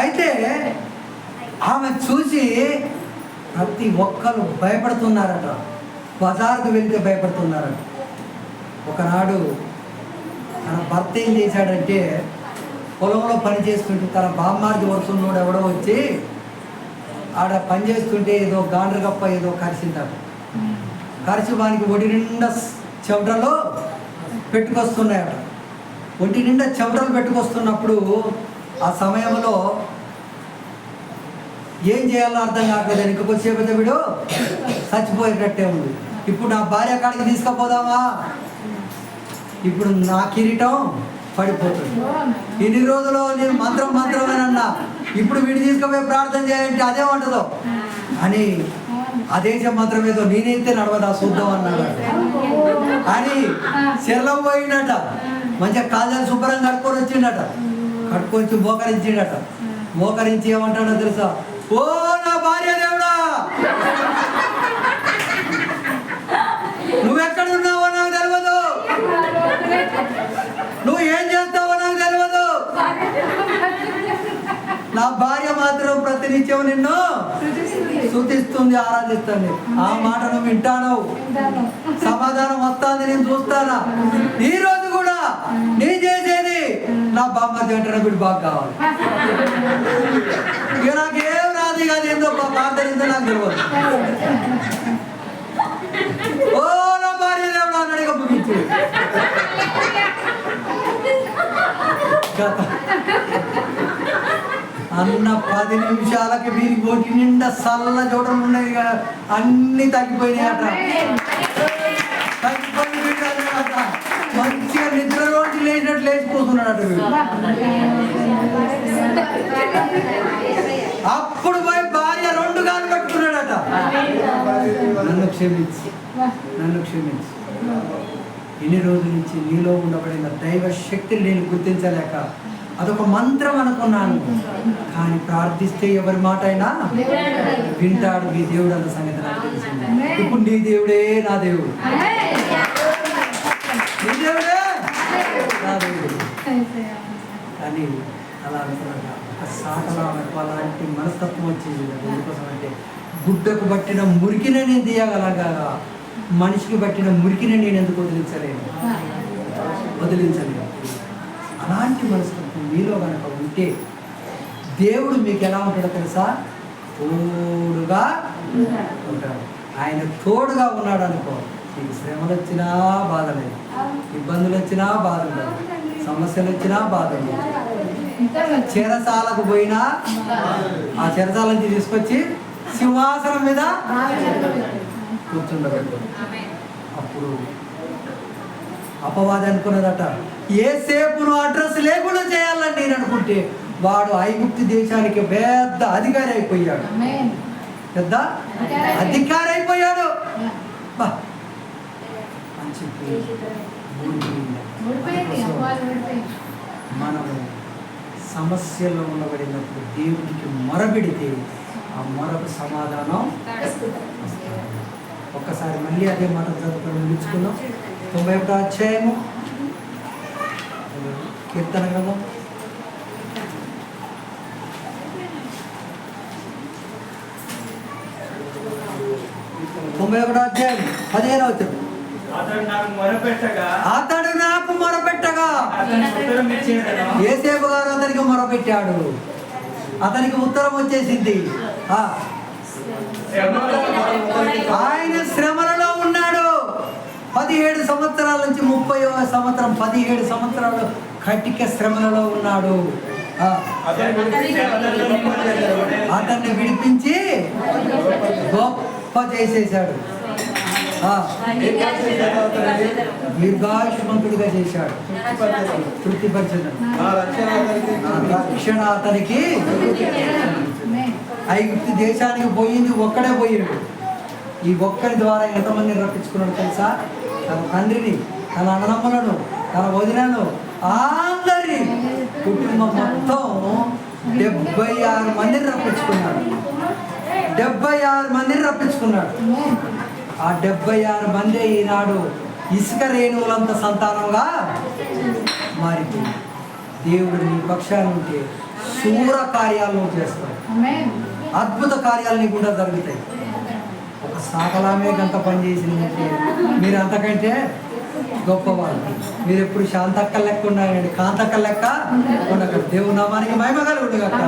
అయితే ఆమె చూసి ప్రతి ఒక్కరు భయపడుతున్నారట. బజార్కు వెళ్తే భయపడుతున్నారట. ఒకనాడు తన భర్త ఏం చేశాడంటే, పొలంలో పని చేసుకుంటూ తన బామ్మార్ది వరుసన్నోడు ఎవడో వచ్చి ఆడ పని చేస్తుంటే ఏదో గాండ్ర గప్ప ఏదో కరిసిందట. కరిచి వానికి ఒంటి నిండా చెమటలు పెట్టుకొస్తున్నాయట. ఒంటి నిండా చెమటలు పెట్టుకొస్తున్నప్పుడు ఆ సమయంలో ఏం చేయాలో అర్థం కావట్లేదు. ఇంక కొద్దిసేపు వీడు చచ్చిపోయేటట్టే ఉంది. ఇప్పుడు నా భార్య కాడికి తీసుకుపోదామా, ఇప్పుడు నా కిరీటం పడిపోతుంది. ఇన్ని రోజులు నేను మంత్రమేనన్నా, ఇప్పుడు వీడు తీసుకుపోయి ప్రార్థన చేయాలంటే అదే ఉంటుందో అని అదేసే మంత్రం ఏదో నేనైతే నడవదా చూద్దాం అన్నాడు అని చెర్లం పోయిండట. మంచిగా కాజాలు శుభ్రం కట్టుకొని వచ్చిండట. కట్టుకొని మోకరించిండట. మోకరించి ఏమంటాడో తెలుసా? ఓ నా భార్య దేవుడా, నువ్వెక్కడున్నావో నాకు తెలియదు, నువ్వు ఏం చేస్తావో నాకు తెలియదు. నా భార్య మాత్రం ప్రతినిత్యం నిన్ను స్తుతిస్తుంది, ఆరాధిస్తుంది. ఆ మాట నువ్వు వింటాను, సమాధానం వస్తుంది, నేను చూస్తానా. ఈ రోజు కూడా నీ చేసేది నా బామ్మ తింటాను, వీడు బాగా కావాలి. ఇక నాకేం రాదు కాదు, ఏందో ప్రార్థనిందో నాకు తెలియదు. ఓ నా భార్య దేవుడు అన్నాడు. ఇక ముగించు. అన్న 10 నిమిషాలకి వీరి గోటి నిండా చల్ల చూడలు ఉన్నాయి కదా, అన్ని తగ్గిపోయినాయి అట. మంచిగా నిద్రలోంచి లేచినట్టు లేచిపోతున్నాడట వీడు. అప్పుడు పోయి భార్య 2 కాళ్ళు కట్టుకున్నాడట. నన్ను క్షమించి, నన్ను క్షమించి. ఇన్ని రోజుల నుంచి నీలో ఉండబడిన దైవ శక్తిని నేను గుర్తించలేక అదొక మంత్రం అనుకున్నాను. కానీ ప్రార్థిస్తే ఎవరి మాట అయినా వింటాడు మీ దేవుడు అన్న సంగతి నాకు తెలిసింది. ఇప్పుడు నీ దేవుడే నా దేవుడు, నీ దేవుడే నా దేవుడు. కానీ అలా అనుకున్నాక ఒక సాటలా అలాంటి మనస్తత్వం వచ్చింది. ఎందుకోసం అంటే గుడ్డకు పట్టిన మురికిని నేను తీయగలగా, మనిషికి పట్టిన మురికిని నేను ఎందుకు వదిలించలేను. అలాంటి మనస్తత్వం మీలో కనుక ఉంటే దేవుడు మీకు ఎలా ఉంటాడో తెలుసా? తోడుగా ఉంటాడు. ఆయన తోడుగా ఉన్నాడు అనుకో, నీకు శ్రమలు వచ్చినా బాధ లేదు, ఇబ్బందులు వచ్చినా బాధ లేదు, సమస్యలు వచ్చినా బాధ లేదు. చెరసాలకు పోయినా ఆ చెరసాల నుంచి తీసుకొచ్చి సింహాసనం మీద కూర్చుండబెట్టు. అప్పుడు అపవాది అనుకున్నదట, ఏ సేపును అడ్రస్ లేకుండా చేయాలని నేను అనుకుంటే వాడు ఐగుప్తు దేశానికి పెద్ద అధికారి అయిపోయాడు. పెద్ద అధికారి అయిపోయాడు. మనము సమస్యల్లో ఉండబడినప్పుడు దేవుడికి మొరబెడితే ఆ మొరకు సమాధానం. ఒక్కసారి మళ్ళీ అదే మాట చదువుకొని ముగించుకుందాం. 91వ అధ్యాయము కీర్తన గ్రంథం 91వ అధ్యాయం 15వ వచనం. అతడు నాకు మొరపెట్టగా యేసేపు గారు అతనికి మొరపెట్టాడు, అతనికి ఉత్తరం వచ్చేసింది. ఆయన శ్రమలలో ఉన్నాడు. 17 సంవత్సరాల నుంచి 30వ సంవత్సరం 17 సంవత్సరాలు కటిక శ్రమలలో ఉన్నాడు. అతన్ని విడిపించి గొప్ప చేసేసాడు, దీర్ఘాయుష్మంతుడిగా చేశాడు, తృప్తిపరచడు. రక్షణ అతనికి ఐగుప్తు దేశానికి పోయింది ఒక్కడే పోయాడు. ఈ ఒక్కడి ద్వారా ఎంతమందిని రప్పించుకున్నాడు తెలుసా? తన తండ్రిని, తన అన్నదమ్ములను, తన వదినను, అందరినీ, కుటుంబం మొత్తం 76 మందిని రప్పించుకున్నాడు. 76 మందిని రప్పించుకున్నాడు. ఆ 76 మంది ఈనాడు ఇసుక రేణువులంత సంతానంగా మారిపోయింది. దేవుడు నీ పక్షాన్ని ఉంటే శూర కార్యాలను చేస్తాడు. అద్భుత కార్యాలు నీ కూడా జరుగుతాయి. ఒక సాకలామే గంట పనిచేసిందంటే మీరు అంతకంటే గొప్పవాళ్ళు. మీరు ఎప్పుడు శాంతక్క లెక్క ఉండాలండి, కాంతక్క లెక్క ఉండకండి. దేవుడు నామానికి మహిమ కలుగును గాక.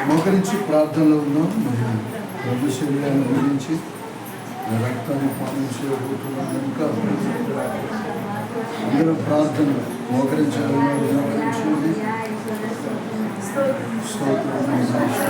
మోకరించి ప్రార్థనలో ఉన్నాం. ప్రభు శరీరాన్ని గురించి రక్తాన్ని పానం చేయబోతున్నాం కనుక అందరూ ప్రార్థన మోకరించాలని స్తోత్రం.